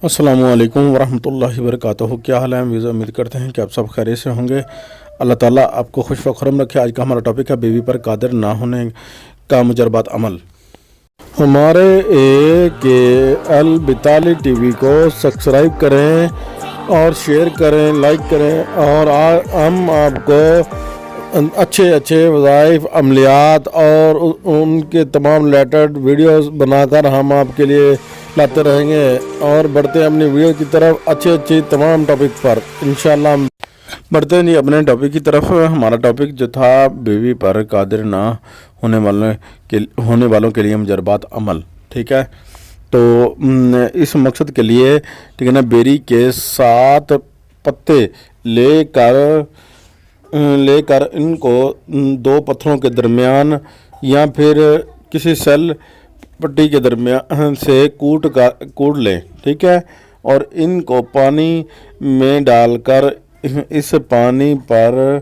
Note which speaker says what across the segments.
Speaker 1: अस्सलामु अलैकुम वरहमतुल्लाहि वबरकातुहू। क्या हाल है? हम उम्मीद करते हैं कि आप सब खैरियत से होंगे। अल्लाह ताला आपको खुश व खुरम रखे। आज का हमारा टॉपिक है बीवी पर कादिर ना होने का मुजरबात अमल। हमारे AKL बिताली टीवी को सब्सक्राइब करें और शेयर करें, लाइक करें और हम आपको अच्छे वज़ाइफ, अमलियात और उनके तमाम रिलेटेड वीडियोस बनाकर हम आपके लिए लाते रहेंगे और बढ़ते हैं अपनी वीडियो की तरफ अच्छे तमाम टॉपिक पर। इंशाअल्लाह हम बढ़ते हैं जी अपने टॉपिक की तरफ। हमारा टॉपिक जो था बीवी पर कादिर ना होने वालों के लिए मुजरबात अमल। ठीक है, तो इस मकसद के लिए ठीक है ना, बेरी के 7 पत्ते लेकर इनको 2 पत्थरों के दरमियान या फिर किसी सेल पट्टी के दरमियान से कूट लें। ठीक है, और इनको पानी में डालकर इस पानी पर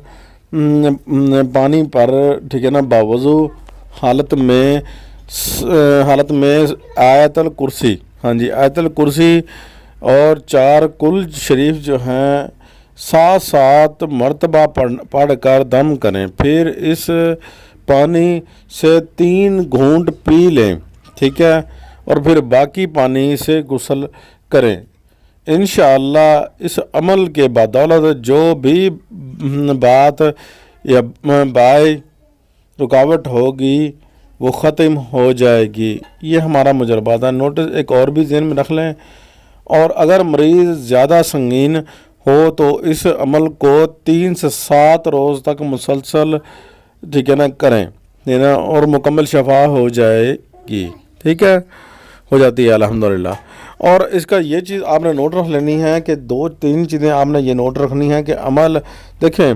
Speaker 1: ठीक है ना, बावजू हालत में आयतल कुर्सी, हाँ जी, आयतल कुर्सी और 4 कुल शरीफ जो हैं 7 मरतबा पढ़कर दम करें। फिर इस पानी से 3 घूंट पी लें। ठीक है, और फिर बाकी पानी से गुस्ल करें। इंशाअल्लाह इस अमल के बदौलत जो भी बात या बाई रुकावट होगी वो ख़त्म हो जाएगी। ये हमारा मुजरबात है। नोटिस एक और भी ज़हन में रख लें, और अगर मरीज़ ज़्यादा संगीन हो तो इस अमल को 3 से 7 रोज़ तक मुसलसल ठीक है ना करें, है ना, और मुकम्मल शफा हो जाएगी। ठीक है, हो जाती है अल्हम्दुलिल्लाह। और इसका ये चीज़ आपने नोट रख लेनी है कि 2-3 चीज़ें आपने ये नोट रखनी है कि अमल, देखें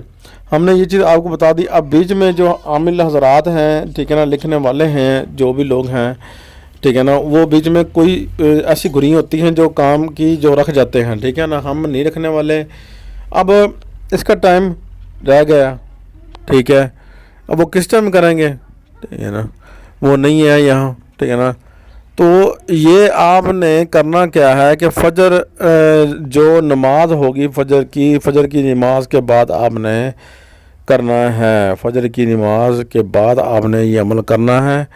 Speaker 1: हमने ये चीज़ आपको बता दी। अब बीच में जो आमिल हज़रात हैं, ठीक है ना, लिखने वाले हैं, जो भी लोग हैं, ठीक है ना, वो बीच में कोई ऐसी घुरी होती हैं जो काम की जो रख जाते हैं। ठीक है ना, हम नहीं रखने वाले। अब इसका टाइम रह गया, ठीक है, अब वो किस टाइम करेंगे, ठीक है ना, वो नहीं है यहाँ, ठीक है ना। तो ये आपने करना क्या है कि फजर जो नमाज होगी फजर की नमाज के बाद आपने करना है। फजर की नमाज के बाद आपने ये अमल करना है।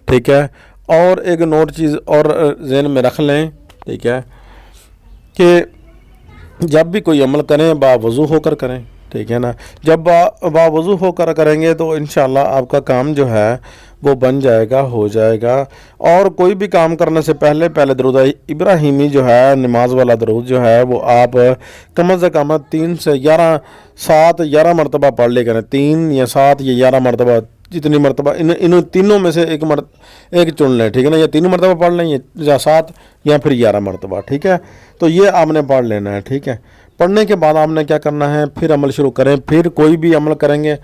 Speaker 1: ठीक है, और एक नोट चीज़ और ज़हन में रख लें, ठीक है, कि जब भी कोई अमल करें बावज़ू होकर करें। ठीक है ना, जब बावज़ू होकर करेंगे तो इंशाअल्लाह आपका काम जो है वो बन जाएगा, हो जाएगा। और कोई भी काम करने से पहले दरूद इब्राहिमी जो है, नमाज वाला दरूद जो है, वो आप कम से कम 3 से 11 मरतबा पढ़ ले करें। 3 या 7 या 11 मरतबा, जितनी मरतबा इन तीनों में से एक चुन लें। ठीक है ना, या 3 मरतबा पढ़ लें, या 7 या फिर 11 मरतबा। ठीक है, तो ये आपने पढ़ लेना है। ठीक है, पढ़ने के बाद आपने क्या करना है, फिर अमल शुरू करें। फिर कोई भी अमल करेंगे,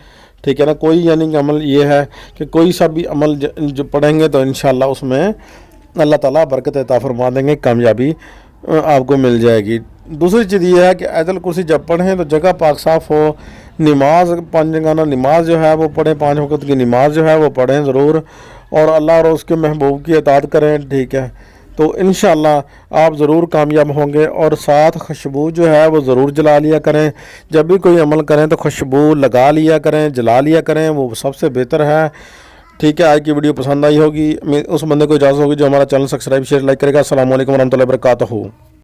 Speaker 1: ठीक है ना, कोई यानी कि अमल ये है कि कोई सा भी अमल जो पढ़ेंगे तो इंशाअल्लाह उसमें अल्लाह ताला बरकत अता फरमा देंगे, कामयाबी आपको मिल जाएगी। दूसरी चीज़ ये है कि आयतल कुर्सी जब पढ़ें तो जगह पाक साफ़ हो। नमाज 5 जगह नमाज जो है वो पढ़ें, 5 वक़्त की नमाज जो है वो पढ़ें ज़रूर, और अल्लाह और उसके महबूब की इताअत करें। ठीक है, तो इंशाअल्लाह आप ज़रूर कामयाब होंगे। और साथ खुशबू जो है वो ज़रूर जला लिया करें। जब भी कोई अमल करें तो खुशबू लगा लिया करें, जला लिया करें, वो सबसे बेहतर है। ठीक है, आज की वीडियो पसंद आई होगी, उस बंदे को इजाज़त होगी जो हमारा चैनल सब्सक्राइब शेयर लाइक करेगा। अस्सलामु अलैकुम वरहमतुल्लाहि वबरकातुहू।